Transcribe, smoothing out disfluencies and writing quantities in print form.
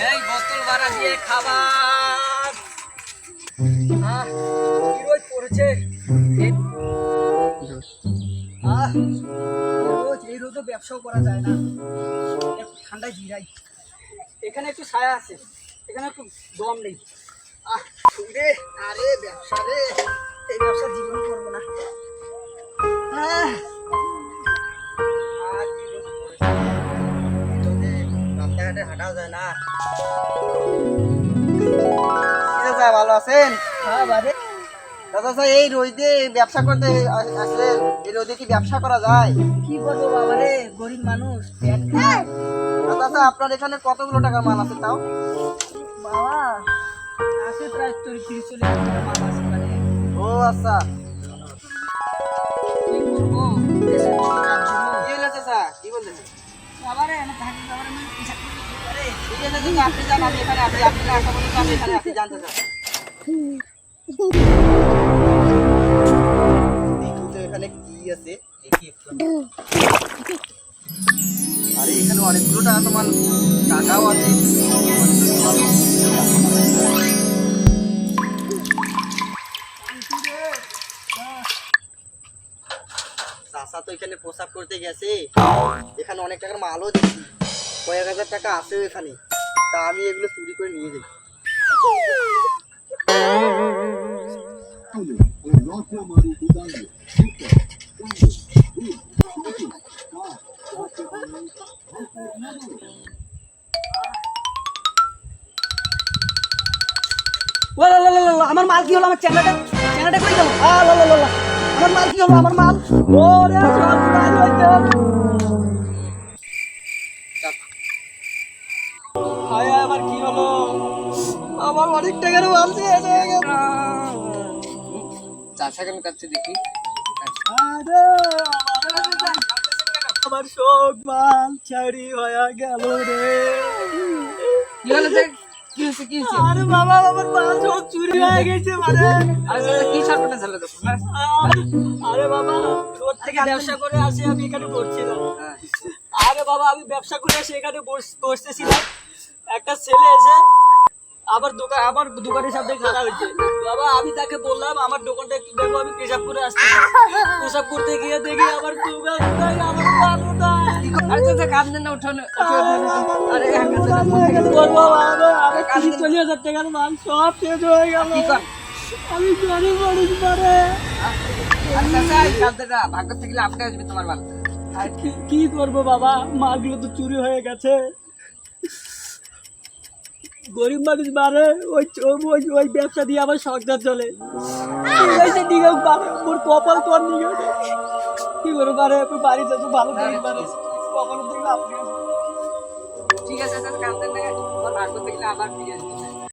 এই বোতল ভাড়া দিয়ে খাবার। কি রোদ পড়েছে। রোজ এই রোদে ব্যবসাও করা যায় না, একটু ঠান্ডায় জিরাই। এখানে একটু ছায়া আছে, এখানে একটু দম নেই। রে আরে ব্যবসা রে, এই ব্যবসা জীবন করবো না। রাস্তাঘাটে হাঁটাও যায় না। ভালো আছেন? হ্যাঁ বারে দাদা, এই রোদে ব্যবসা করতে আসলেন, এই রোদে কি ব্যবসা করা যায়? কি করবো বাবা রে, গরিব মানুষ। দাদা, আপনার এখানে কতগুলো টাকার মাল আছে তাও? বাবা আছে প্রায় 30-40 টাকার মাল আছে। ও আচ্ছা, কি করবো? কি হলো চাচা, কি বললেন? বাবা রে আমি থাকি, বাবা রে আমি হিসাব করে দিতে পারে। ঠিক আছে চাচা, আপনি যান, আমি এখানে আপনি না আসা পর্যন্ত আমি এখানে আপনি জানতে চান। এখানে কি আছে দেখি একটু। আরে এখানে অনেকগুলো টাকা, তোমার টাকাও আছে। চাষা তো এখানে প্রসাব করতে গেছে, এখানে অনেক টাকার মালও দেখছি, কয়েক হাজার টাকা আছে এখানে। তা আমি এগুলো চুরি করে নিয়ে যাই। আমার মাল কি হলো? আমার চ্যাংড়াটা কই গেল? আমার মাল কি হলো? আমার মাল ওরে আমার কি হলো? আমার অনেক টাকার মাল দিয়ে চাষা কেন কাটছে দেখি। আমার সব মাল ছাড়ি হয়ে গেল রে। কি হলো? কি হয়েছে? কি হয়েছে? আরে বাবা, আমার মাল সব চুরি হয়ে গেছে। মানে কি সর্বনাশ হলো? আরে বাবা, রোড থেকে ব্যবসা করে আসি, আমি এখানে পড়ছিলাম। আরে বাবা, আমি ব্যবসা করে এসে এখানে বসতেছিলাম, একটা ছেলে এসে আমার দোকানের সামনে খাড়া হয়েছে। বাবা আমি তাকে বললাম আমার দোকানটা একটু দেখো, আমি পেশাব করে আসছি। পেশাব করতে গিয়ে দেখি আমার দোকান নাই, আমার ভালো নাই। আরে তো কাঁদলেন না, উঠোন। আরে 40,000 টাকার মাল সব শেষ হয়ে গেল। আমি গরিব মানুষ পারে। ভাগ্য থাকলে আপনি আসবে তোমার মাল। আর কি করবো বাবা, মালগুলো তো চুরি হয়ে গেছে। গরিব মানুষ বারে ওই ব্যবসা দিয়ে আমার সংসার চলে। মোর কপাল তোর নিয়ে কি করবো পারে, বাড়ি যাবো ভালো কপাল। ঠিক আছে, ভাগ্য থাকলে আবার ফিরে আসবে।